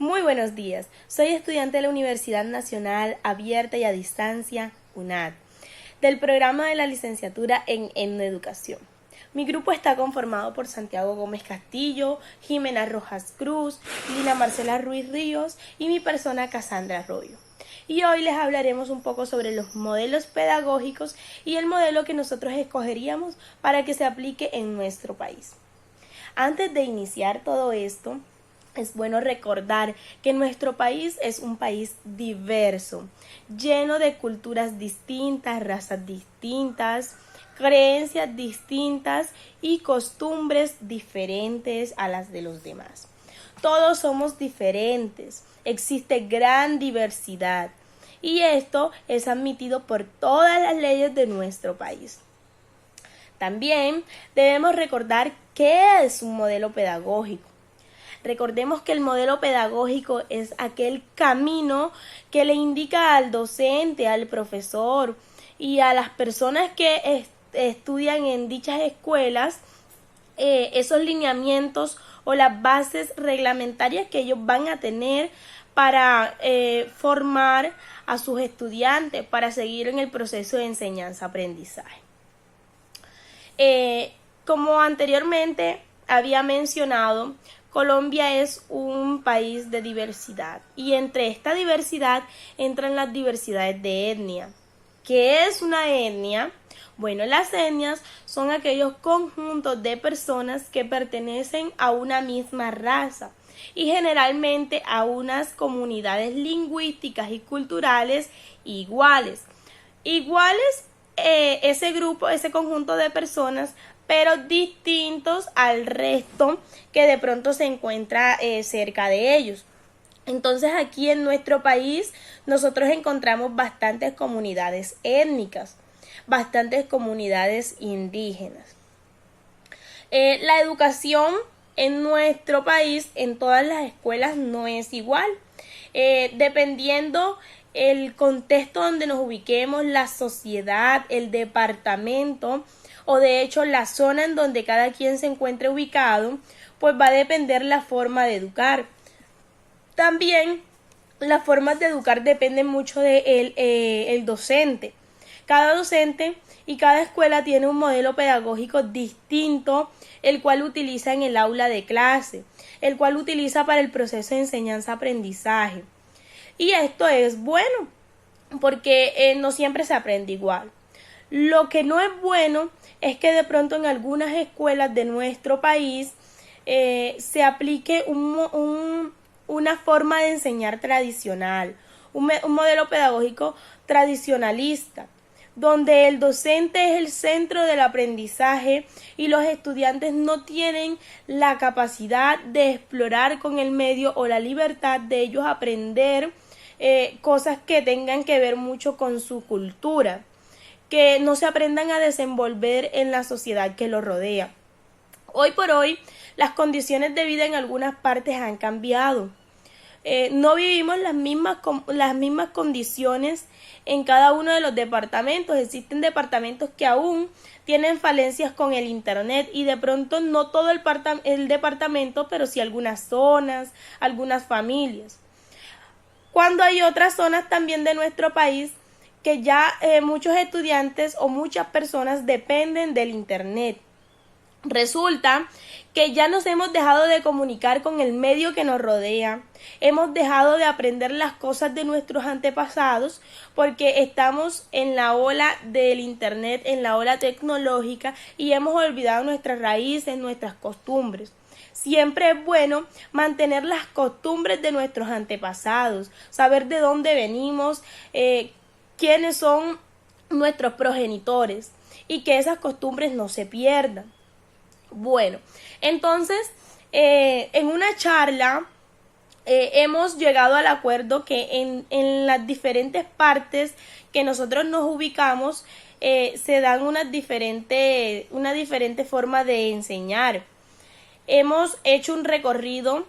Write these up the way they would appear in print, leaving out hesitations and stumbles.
Muy buenos días. Soy estudiante de la Universidad Nacional Abierta y a Distancia, UNAD, del programa de la licenciatura en Etnoeducación. Mi grupo está conformado por Santiago Gómez Castillo, Jimena Rojas Cruz, Lina Marcela Ruiz Ríos y mi persona Cassandra Arroyo. Y hoy les hablaremos un poco sobre los modelos pedagógicos y el modelo que nosotros escogeríamos para que se aplique en nuestro país. Antes de iniciar todo esto, es bueno recordar que nuestro país es un país diverso, lleno de culturas distintas, razas distintas, creencias distintas y costumbres diferentes a las de los demás. Todos somos diferentes, existe gran diversidad y esto es admitido por todas las leyes de nuestro país. También debemos recordar qué es un modelo pedagógico. Recordemos que el modelo pedagógico es aquel camino que le indica al docente, al profesor y a las personas que estudian en dichas escuelas esos lineamientos o las bases reglamentarias que ellos van a tener para formar a sus estudiantes para seguir en el proceso de enseñanza-aprendizaje. Como anteriormente había mencionado, Colombia es un país de diversidad y entre esta diversidad entran las diversidades de etnia. ¿Qué es una etnia? Bueno, las etnias son aquellos conjuntos de personas que pertenecen a una misma raza y generalmente a unas comunidades lingüísticas y culturales iguales. Ese grupo, ese conjunto de personas, pero distintos al resto que de pronto se encuentra cerca de ellos. Entonces aquí en nuestro país nosotros encontramos bastantes comunidades étnicas, bastantes comunidades indígenas. La educación en nuestro país, en todas las escuelas, no es igual. Dependiendo el contexto donde nos ubiquemos, la sociedad, el departamento o de hecho la zona en donde cada quien se encuentre ubicado, pues va a depender la forma de educar. También las formas de educar dependen mucho del el docente. Cada docente y cada escuela tiene un modelo pedagógico distinto, el cual utiliza en el aula de clase, el cual utiliza para el proceso de enseñanza-aprendizaje. Y esto es bueno, porque no siempre se aprende igual. Lo que no es bueno es que de pronto en algunas escuelas de nuestro país se aplique una forma de enseñar tradicional, un modelo pedagógico tradicionalista, donde el docente es el centro del aprendizaje y los estudiantes no tienen la capacidad de explorar con el medio o la libertad de ellos aprender cosas que tengan que ver mucho con su cultura, que no se aprendan a desenvolver en la sociedad que los rodea. Hoy por hoy, las condiciones de vida en algunas partes han cambiado. No vivimos las mismas condiciones en cada uno de los departamentos. Existen departamentos que aún tienen falencias con el internet y de pronto no todo el departamento, pero sí algunas zonas, algunas familias. Cuando hay otras zonas también de nuestro país que ya muchos estudiantes o muchas personas dependen del internet. Resulta que ya nos hemos dejado de comunicar con el medio que nos rodea, hemos dejado de aprender las cosas de nuestros antepasados porque estamos en la ola del internet, en la ola tecnológica y hemos olvidado nuestras raíces, nuestras costumbres. Siempre es bueno mantener las costumbres de nuestros antepasados, saber de dónde venimos, quiénes son nuestros progenitores y que esas costumbres no se pierdan. Bueno, entonces en una charla hemos llegado al acuerdo que en las diferentes partes que nosotros nos ubicamos se dan una diferente forma de enseñar. Hemos hecho un recorrido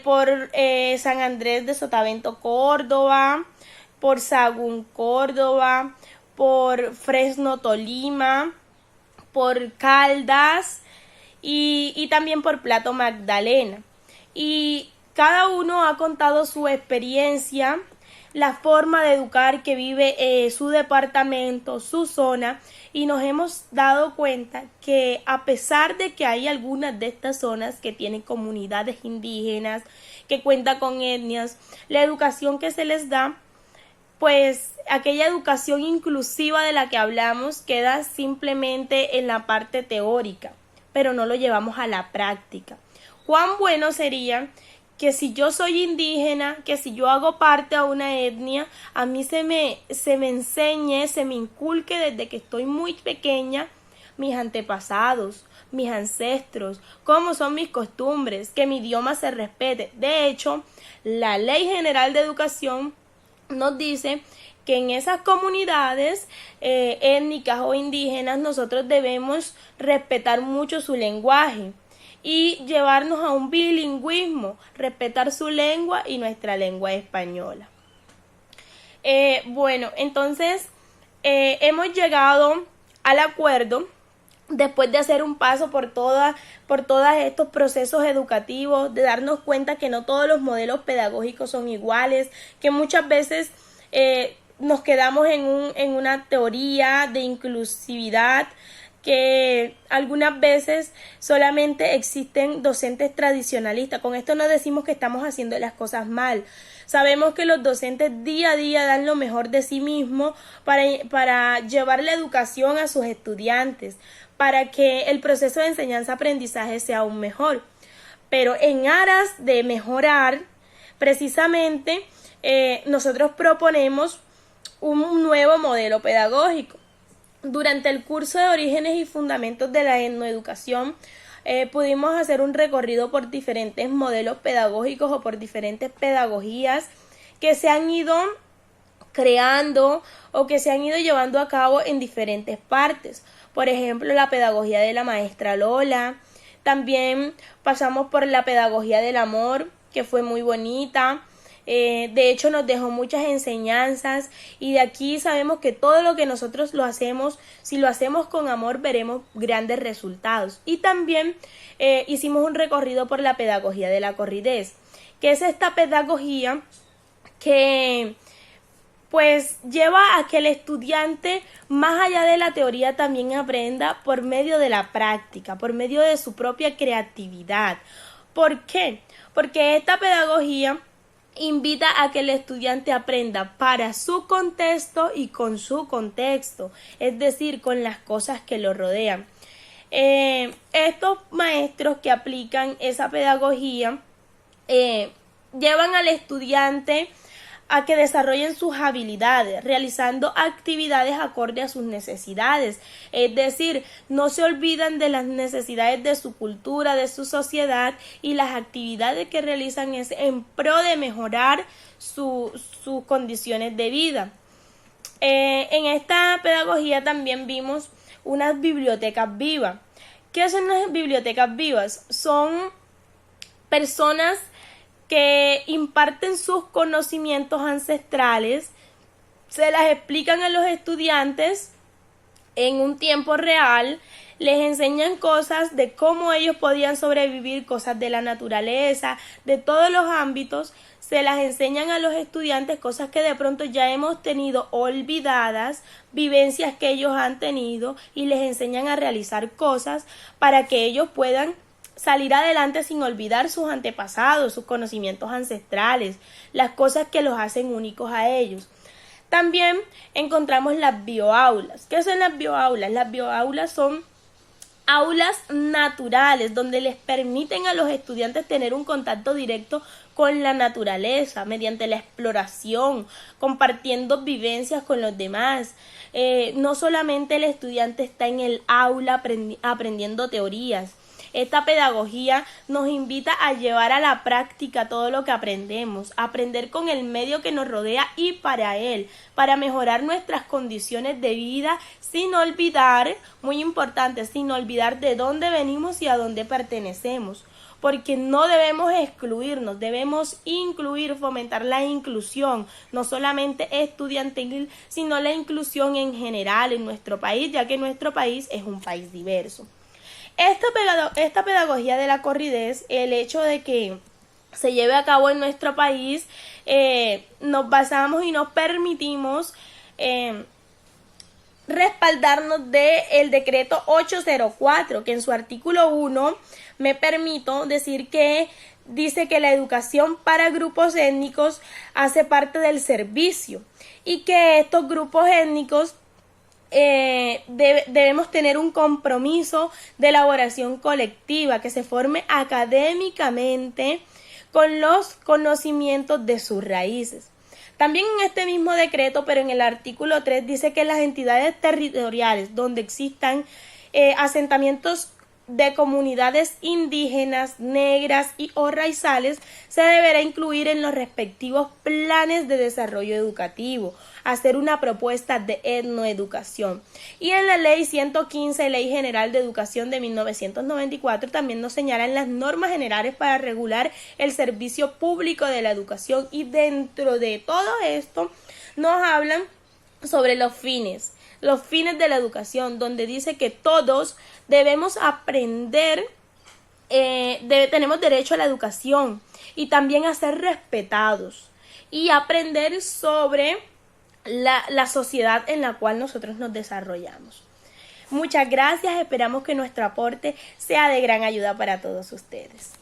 por San Andrés de Sotavento, Córdoba, por Sagún, Córdoba, por Fresno, Tolima, por Caldas y también por Plato Magdalena. y cada uno ha contado su experiencia, la forma de educar que vive su departamento, su zona, y nos hemos dado cuenta que a pesar de que hay algunas de estas zonas que tienen comunidades indígenas, que cuentan con etnias, la educación que se les da, pues aquella educación inclusiva de la que hablamos queda simplemente en la parte teórica, pero no lo llevamos a la práctica. ¿Cuán bueno sería que si yo soy indígena, que si yo hago parte de una etnia, a mí se me enseñe, se me inculque desde que estoy muy pequeña mis antepasados, mis ancestros, cómo son mis costumbres, que mi idioma se respete? De hecho, la Ley General de Educación nos dice que en esas comunidades étnicas o indígenas nosotros debemos respetar mucho su lenguaje y llevarnos a un bilingüismo, respetar su lengua y nuestra lengua española. Bueno, entonces hemos llegado al acuerdo después de hacer un paso por todos estos procesos educativos, de darnos cuenta que no todos los modelos pedagógicos son iguales, que muchas veces nos quedamos en una teoría de inclusividad, que algunas veces solamente existen docentes tradicionalistas. Con esto no decimos que estamos haciendo las cosas mal. Sabemos que los docentes día a día dan lo mejor de sí mismos para llevar la educación a sus estudiantes, para que el proceso de enseñanza-aprendizaje sea aún mejor. Pero en aras de mejorar, precisamente, nosotros proponemos un nuevo modelo pedagógico. Durante el curso de Orígenes y Fundamentos de la Etnoeducación, pudimos hacer un recorrido por diferentes modelos pedagógicos o por diferentes pedagogías que se han ido creando o que se han ido llevando a cabo en diferentes partes. Por ejemplo, la pedagogía de la maestra Lola. También pasamos por la pedagogía del amor, que fue muy bonita. De hecho, nos dejó muchas enseñanzas, y de aquí sabemos que todo lo que nosotros lo hacemos, si lo hacemos con amor, veremos grandes resultados. Y también hicimos un recorrido por la pedagogía de la corridez, que es esta pedagogía que pues lleva a que el estudiante, más allá de la teoría, también aprenda por medio de la práctica, por medio de su propia creatividad. ¿Por qué? Porque esta pedagogía invita a que el estudiante aprenda para su contexto y con su contexto, es decir, con las cosas que lo rodean. Estos maestros que aplican esa pedagogía llevan al estudiante a que desarrollen sus habilidades, realizando actividades acorde a sus necesidades. Es decir, no se olvidan de las necesidades de su cultura, de su sociedad, y las actividades que realizan es en pro de mejorar sus condiciones de vida. En esta pedagogía también vimos unas bibliotecas vivas. ¿Qué son las bibliotecas vivas? Son personas que imparten sus conocimientos ancestrales, se las explican a los estudiantes en un tiempo real, les enseñan cosas de cómo ellos podían sobrevivir, cosas de la naturaleza, de todos los ámbitos, se las enseñan a los estudiantes, cosas que de pronto ya hemos tenido olvidadas, vivencias que ellos han tenido, y les enseñan a realizar cosas para que ellos puedan salir adelante sin olvidar sus antepasados, sus conocimientos ancestrales, las cosas que los hacen únicos a ellos. También encontramos las bioaulas. ¿Qué son las bioaulas? Las bioaulas son aulas naturales donde les permiten a los estudiantes tener un contacto directo con la naturaleza mediante la exploración, compartiendo vivencias con los demás. No solamente el estudiante está en el aula aprendiendo teorías. Esta pedagogía nos invita a llevar a la práctica todo lo que aprendemos, aprender con el medio que nos rodea y para él, para mejorar nuestras condiciones de vida, sin olvidar, muy importante, sin olvidar de dónde venimos y a dónde pertenecemos. Porque no debemos excluirnos, debemos incluir, fomentar la inclusión, no solamente estudiantil, sino la inclusión en general en nuestro país, ya que nuestro país es un país diverso. Esta pedagogía de la corridez, el hecho de que se lleve a cabo en nuestro país, nos basamos y nos permitimos respaldarnos del decreto 804, que en su artículo 1 me permito decir que dice que la educación para grupos étnicos hace parte del servicio y que estos grupos étnicos debemos tener un compromiso de elaboración colectiva, que se forme académicamente con los conocimientos de sus raíces. También en este mismo decreto, pero en el artículo 3, dice que las entidades territoriales donde existan asentamientos de comunidades indígenas, negras y o raizales se deberá incluir en los respectivos planes de desarrollo educativo, hacer una propuesta de etnoeducación. Y en la Ley 115, Ley General de Educación de 1994, también nos señalan las normas generales para regular el servicio público de la educación, y dentro de todo esto nos hablan sobre los fines de la educación, donde dice que todos debemos aprender, tenemos derecho a la educación y también a ser respetados y aprender sobre la sociedad en la cual nosotros nos desarrollamos. Muchas gracias, esperamos que nuestro aporte sea de gran ayuda para todos ustedes.